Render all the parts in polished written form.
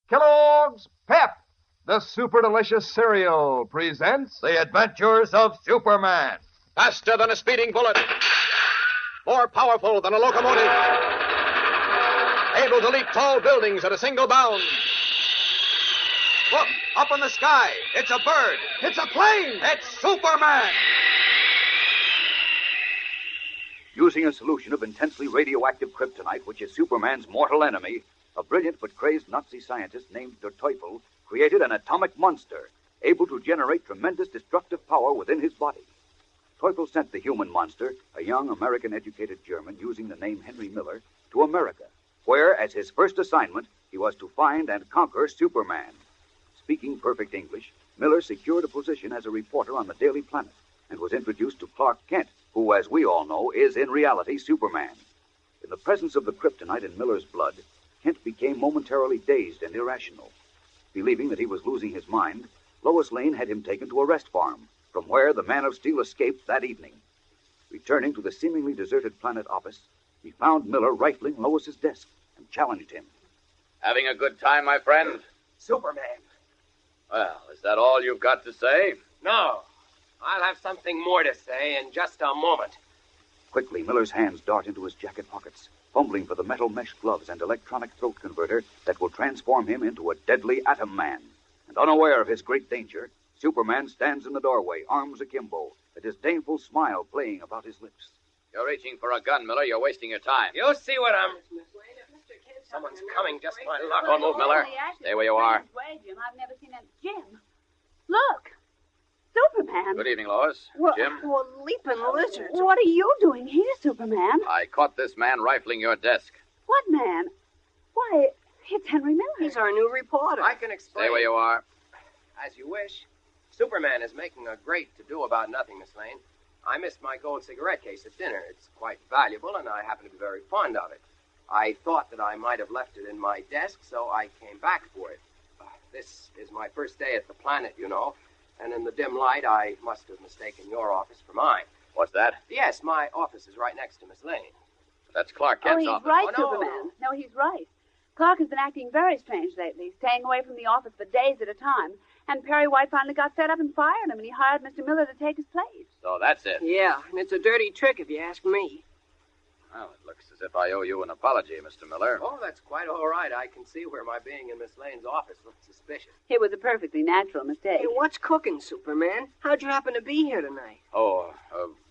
Kellogg's Pep, the super delicious cereal, presents The Adventures of Superman. Faster than a speeding bullet. More powerful than a locomotive. Able to leap tall buildings at a single bound. Look, up in the sky. It's a bird. It's a plane. It's Superman. Using a solution of intensely radioactive kryptonite, which is Superman's mortal enemy, a brilliant but crazed Nazi scientist named Der Teufel created an atomic monster able to generate tremendous destructive power within his body. Teufel sent the human monster, a young American-educated German using the name Henry Miller, to America, where, as his first assignment, he was to find and conquer Superman. Speaking perfect English, Miller secured a position as a reporter on the Daily Planet and was introduced to Clark Kent, who, as we all know, is in reality Superman. In the presence of the kryptonite in Miller's blood, Kent became momentarily dazed and irrational. Believing that he was losing his mind, Lois Lane had him taken to a rest farm, from where the Man of Steel escaped that evening. Returning to the seemingly deserted Planet office, he found Miller rifling Lois's desk and challenged him. Having a good time, my friend? Superman. Well, is that all you've got to say? No. I'll have something more to say in just a moment. Quickly, Miller's hands dart into his jacket pockets, fumbling for the metal mesh gloves and electronic throat converter that will transform him into a deadly atom man. And unaware of his great danger, Superman stands in the doorway, arms akimbo, a disdainful smile playing about his lips. You're reaching for a gun, Miller. You're wasting your time. You'll see what I'm... Someone's coming, just my luck. Don't move, Miller. Stay where you are. Jim, I've never seen a Jim. Look. Superman. Good evening, Lois. Well, Jim? Well, leaping lizards. What are you doing here, Superman? I caught this man rifling your desk. What man? Why, it's Henry Miller. He's our new reporter. I can explain. Stay where you are. As you wish. Superman is making a great to-do about nothing, Miss Lane. I missed my gold cigarette case at dinner. It's quite valuable, and I happen to be very fond of it. I thought that I might have left it in my desk, so I came back for it. This is my first day at the Planet, you know, and in the dim light, I must have mistaken your office for mine. What's that? Yes, my office is right next to Miss Lane. That's Clark Kent's he's office. right, Oh, no. Superman. No, he's right. Clark has been acting very strange lately, staying away from the office for days at a time. And Perry White finally got fed up and fired him, and he hired Mr. Miller to take his place. So that's it. Yeah, and it's a dirty trick if you ask me. Well, it looks as if I owe you an apology, Mr. Miller. Oh, that's quite all right. I can see where my being in Miss Lane's office looks suspicious. It was a perfectly natural mistake. Hey, what's cooking, Superman? How'd you happen to be here tonight? Oh,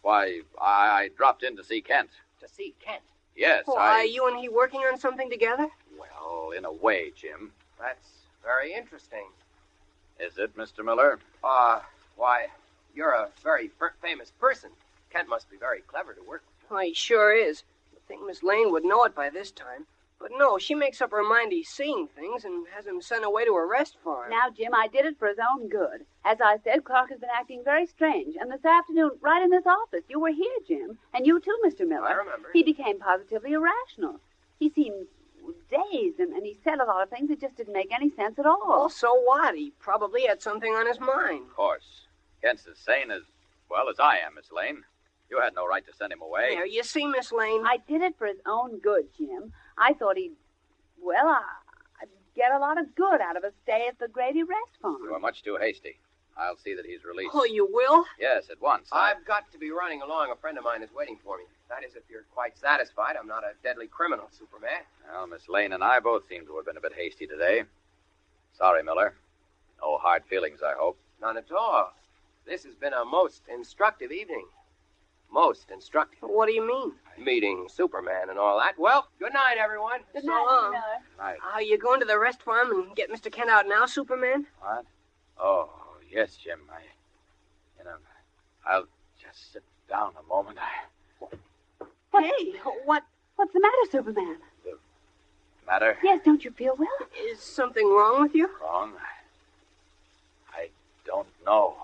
why, I dropped in to see Kent. To see Kent. Yes, Oh, are you and he working on something together? Well, in a way, Jim. That's very interesting. Is it, Mr. Miller? Why, you're a very famous person. Kent must be very clever to work with. Well, he sure is. I think Miss Lane would know it by this time. But no, she makes up her mind he's seeing things and has him sent away to a rest farm. Now, Jim, I did it for his own good. As I said, Clark has been acting very strange. And this afternoon, right in this office, you were here, Jim. And you too, Mr. Miller. I remember. He became positively irrational. He seemed dazed, and he said a lot of things that just didn't make any sense at all. Well, so what? He probably had something on his mind. Of course. Kent's as sane as I am, Miss Lane. You had no right to send him away. There, you see, Miss Lane? I did it for his own good, Jim. I thought I'd get a lot of good out of a stay at the Grady Rest Farm. You were much too hasty. I'll see that he's released. Oh, you will? Yes, at once. I've got to be running along. A friend of mine is waiting for me. That is, if you're quite satisfied. I'm not a deadly criminal, Superman. Well, Miss Lane and I both seem to have been a bit hasty today. Sorry, Miller. No hard feelings, I hope. None at all. This has been a most instructive evening. Most instructive. What do you mean? Meeting Superman and all that. Well, good night, everyone. Good So night, long. Mr. Miller. Right. Are you going to the rest farm and get Mr. Kent out now, Superman? What? Oh, yes, Jim. I'll just sit down a moment. Hey, What's the matter, Superman? Matter? Yes, don't you feel well? Is something wrong with you? Wrong? I don't know.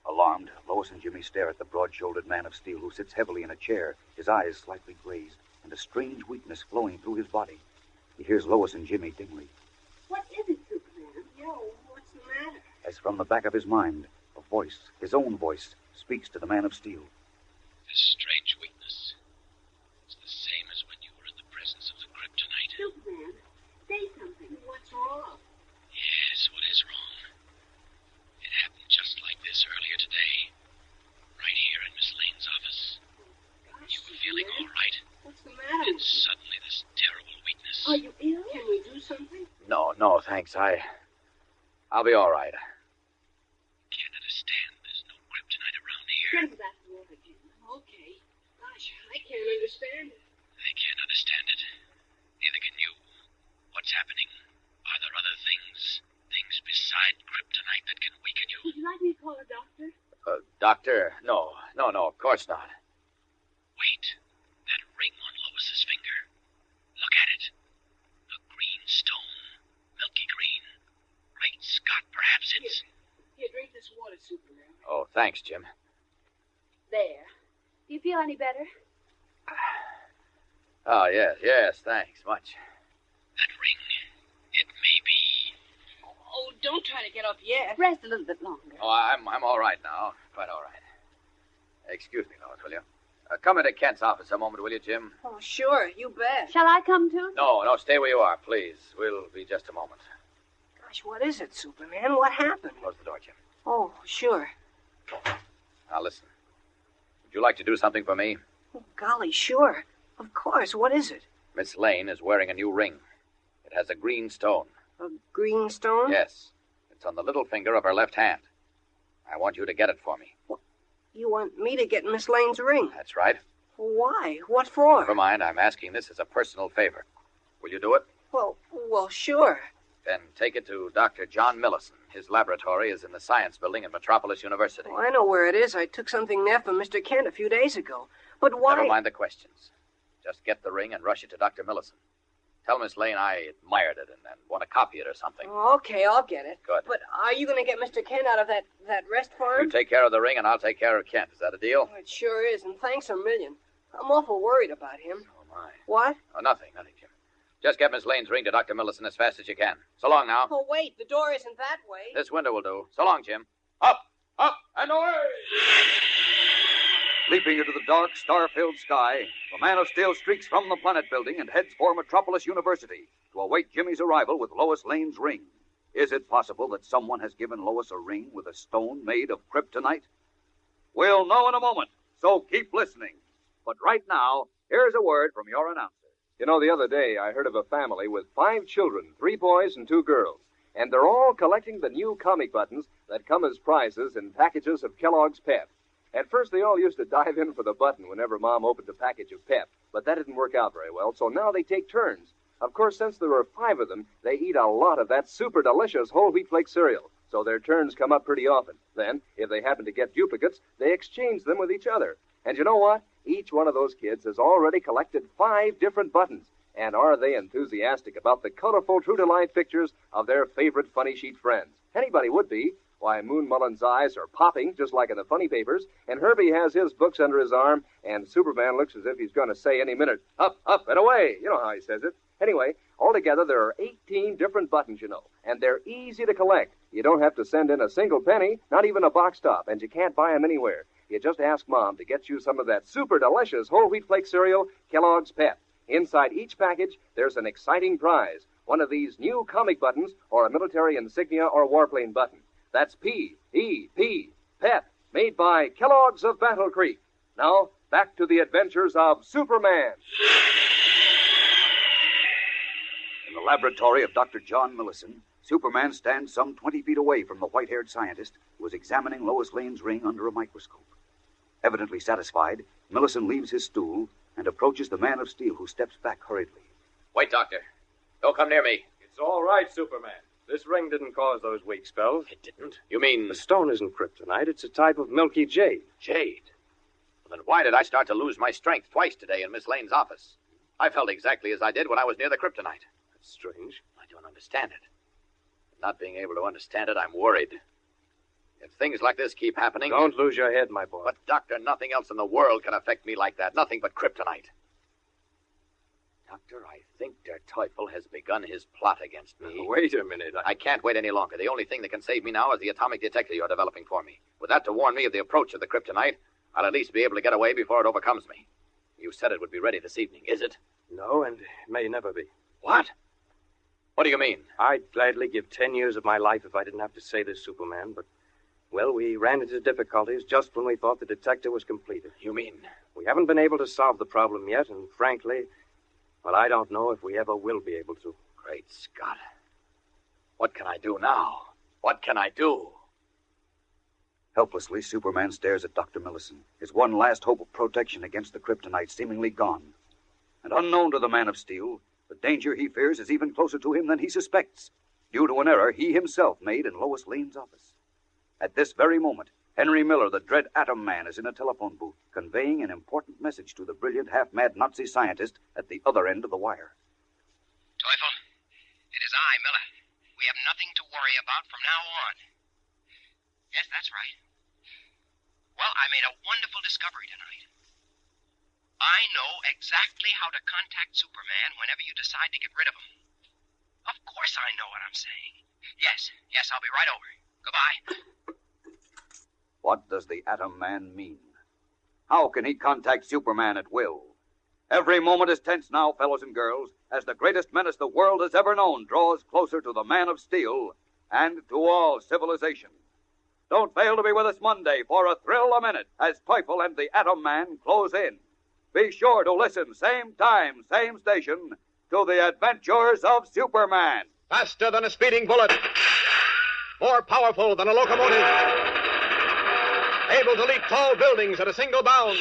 Alarmed, Lois and Jimmy stare at the broad-shouldered Man of Steel who sits heavily in a chair, his eyes slightly glazed, and a strange weakness flowing through his body. He hears Lois and Jimmy dimly. What is it, Superman? Yo, what's the matter? As from the back of his mind, a voice, his own voice, speaks to the Man of Steel. This strange weakness. It's the same as when you were in the presence of the Kryptonite. Superman, say something. What's wrong? No, thanks. I'll be all right. Can't understand. There's no kryptonite around here. Get into that water, Jim. Okay. Gosh, I can't understand it. I can't understand it. Neither can you. What's happening? Are there other things? Things beside kryptonite that can weaken you? Would you like me to call a doctor? Doctor? No, of course not. Wait. That ring on Lois's finger. Look at it. A green stone. Milky green. Great Scott, perhaps it's... Here, drink this water, Superman. Oh, thanks, Jim. There. Do you feel any better? Oh, yes, thanks, much. That ring. It may be... Oh, don't try to get up yet. Rest a little bit longer. Oh, I'm all right now. Quite all right. Excuse me, Lois, will you? Come into Kent's office a moment, will you, Jim? Oh, sure, you bet. Shall I come too? No, stay where you are, please. We'll be just a moment. Gosh, what is it, Superman? What happened? Close the door, Jim. Oh, sure. Now, listen. Would you like to do something for me? Oh, golly, sure. Of course. What is it? Miss Lane is wearing a new ring. It has a green stone. A green stone? Yes. It's on the little finger of her left hand. I want you to get it for me. You want me to get Miss Lane's ring? That's right. Why? What for? Never mind. I'm asking this as a personal favor. Will you do it? Well, sure. Then take it to Dr. John Millison. His laboratory is in the science building at Metropolis University. Oh, I know where it is. I took something there from Mr. Kent a few days ago. But why? Never mind the questions. Just get the ring and rush it to Dr. Millison. Tell Miss Lane I admired it and want to copy it or something. Oh, okay, I'll get it. Good. But are you going to get Mr. Kent out of that rest farm? You take care of the ring and I'll take care of Kent. Is that a deal? Oh, it sure is, and thanks a million. I'm awful worried about him. Oh, my. What? Oh, nothing, Jim. Just get Miss Lane's ring to Dr. Millison as fast as you can. So long now. Oh, wait, the door isn't that way. This window will do. So long, Jim. Up, and away! Leaping into the dark, star-filled sky, the Man of Steel streaks from the planet building and heads for Metropolis University to await Jimmy's arrival with Lois Lane's ring. Is it possible that someone has given Lois a ring with a stone made of kryptonite? We'll know in a moment, so keep listening. But right now, here's a word from your announcer. You know, the other day I heard of a family with 5 children, 3 boys and 2 girls. And they're all collecting the new comic buttons that come as prizes in packages of Kellogg's Pep. At first, they all used to dive in for the button whenever Mom opened a package of Pep, but that didn't work out very well, so now they take turns. Of course, since there are 5 of them, they eat a lot of that super delicious whole wheat flake cereal, so their turns come up pretty often. Then, if they happen to get duplicates, they exchange them with each other. And you know what? Each one of those kids has already collected 5 different buttons. And are they enthusiastic about the colorful, true-to-life pictures of their favorite funny sheet friends? Anybody would be. Why, Moon Mullen's eyes are popping, just like in the funny papers, and Herbie has his books under his arm, and Superman looks as if he's going to say any minute, up, and away. You know how he says it. Anyway, altogether there are 18 different buttons, you know, and they're easy to collect. You don't have to send in a single penny, not even a box top, and you can't buy them anywhere. You just ask Mom to get you some of that super delicious whole wheat flake cereal, Kellogg's Pep. Inside each package, there's an exciting prize, one of these new comic buttons or a military insignia or warplane button. That's P-E-P, Pep, made by Kellogg's of Battle Creek. Now, back to the adventures of Superman. In the laboratory of Dr. John Millison, Superman stands some 20 feet away from the white-haired scientist who is examining Lois Lane's ring under a microscope. Evidently satisfied, Millison leaves his stool and approaches the Man of Steel, who steps back hurriedly. Wait, Doctor. Don't come near me. It's all right, Superman. This ring didn't cause those weak spells. It didn't? You mean... The stone isn't kryptonite. It's a type of milky jade. Jade? Well, then why did I start to lose my strength twice today in Miss Lane's office? I felt exactly as I did when I was near the kryptonite. That's strange. I don't understand it. Not being able to understand it, I'm worried. If things like this keep happening... Don't lose your head, my boy. But, Doctor, nothing else in the world can affect me like that. Nothing but kryptonite. Doctor, I think Der Teufel has begun his plot against me. Wait a minute. I can't wait any longer. The only thing that can save me now is the atomic detector you're developing for me. With that to warn me of the approach of the kryptonite, I'll at least be able to get away before it overcomes me. You said it would be ready this evening, is it? No, and it may never be. What? What do you mean? I'd gladly give 10 years of my life if I didn't have to say this, Superman, but, well, we ran into difficulties just when we thought the detector was completed. You mean? We haven't been able to solve the problem yet, and frankly, well, I don't know if we ever will be able to. Great Scott. What can I do now? What can I do? Helplessly, Superman stares at Dr. Millison, his one last hope of protection against the kryptonite seemingly gone. And unknown to the Man of Steel, the danger he fears is even closer to him than he suspects, due to an error he himself made in Lois Lane's office. At this very moment, Henry Miller, the dread Atom Man, is in a telephone booth, conveying an important message to the brilliant, half-mad Nazi scientist at the other end of the wire. Teufel, it is I, Miller. We have nothing to worry about from now on. Yes, that's right. Well, I made a wonderful discovery tonight. I know exactly how to contact Superman whenever you decide to get rid of him. Of course I know what I'm saying. Yes, I'll be right over. Goodbye. What does the Atom Man mean? How can he contact Superman at will? Every moment is tense now, fellows and girls, as the greatest menace the world has ever known draws closer to the Man of Steel and to all civilization. Don't fail to be with us Monday for a thrill a minute as Teufel and the Atom Man close in. Be sure to listen, same time, same station, to the adventures of Superman. Faster than a speeding bullet. More powerful than a locomotive. Able to leap tall buildings at a single bound.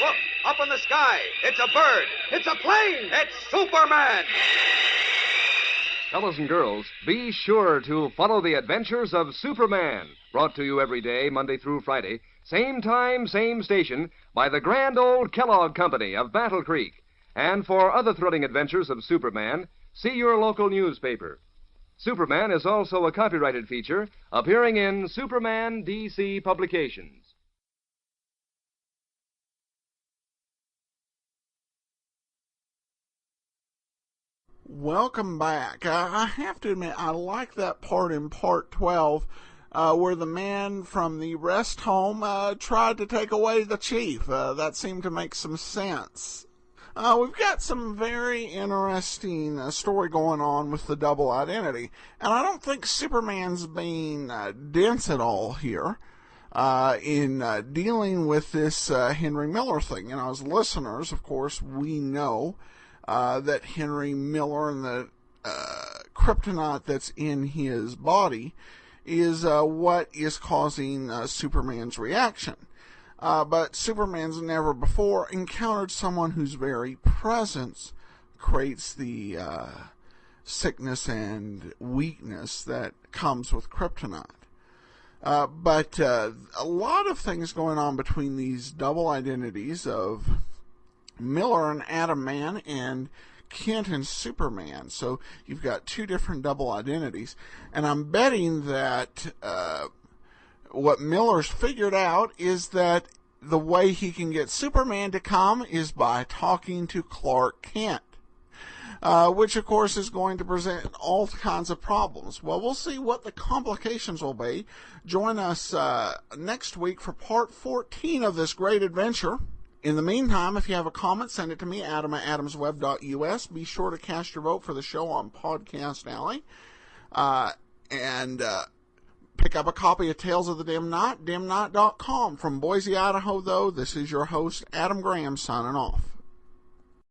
Look, up in the sky. It's a bird. It's a plane. It's Superman. Fellows and girls, be sure to follow the adventures of Superman, brought to you every day, Monday through Friday, same time, same station, by the grand old Kellogg Company of Battle Creek. And for other thrilling adventures of Superman, see your local newspaper. Superman is also a copyrighted feature appearing in Superman DC Publications. Welcome back. I have to admit, I like that part in Part 12 where the man from the rest home tried to take away the chief. That seemed to make some sense. We've got some very interesting story going on with the double identity, and I don't think Superman's being dense at all here in dealing with this Henry Miller thing. You know, as listeners, of course, we know that Henry Miller and the kryptonite that's in his body is what is causing Superman's reaction. But Superman's never before encountered someone whose very presence creates the sickness and weakness that comes with kryptonite. But a lot of things going on between these double identities of Miller and Atom Man and Kent and Superman. So you've got two different double identities. And I'm betting that what Miller's figured out is that the way he can get Superman to come is by talking to Clark Kent, which of course is going to present all kinds of problems. Well, we'll see what the complications will be. Join us next week for part 14 of this great adventure. In the meantime, if you have a comment, send it to me, adam@adamsweb.us. Be sure to cast your vote for the show on Podcast Alley. And pick up a copy of Tales of the Dim Night, dimnight.com. From Boise, Idaho, though, this is your host, Adam Graham, signing off.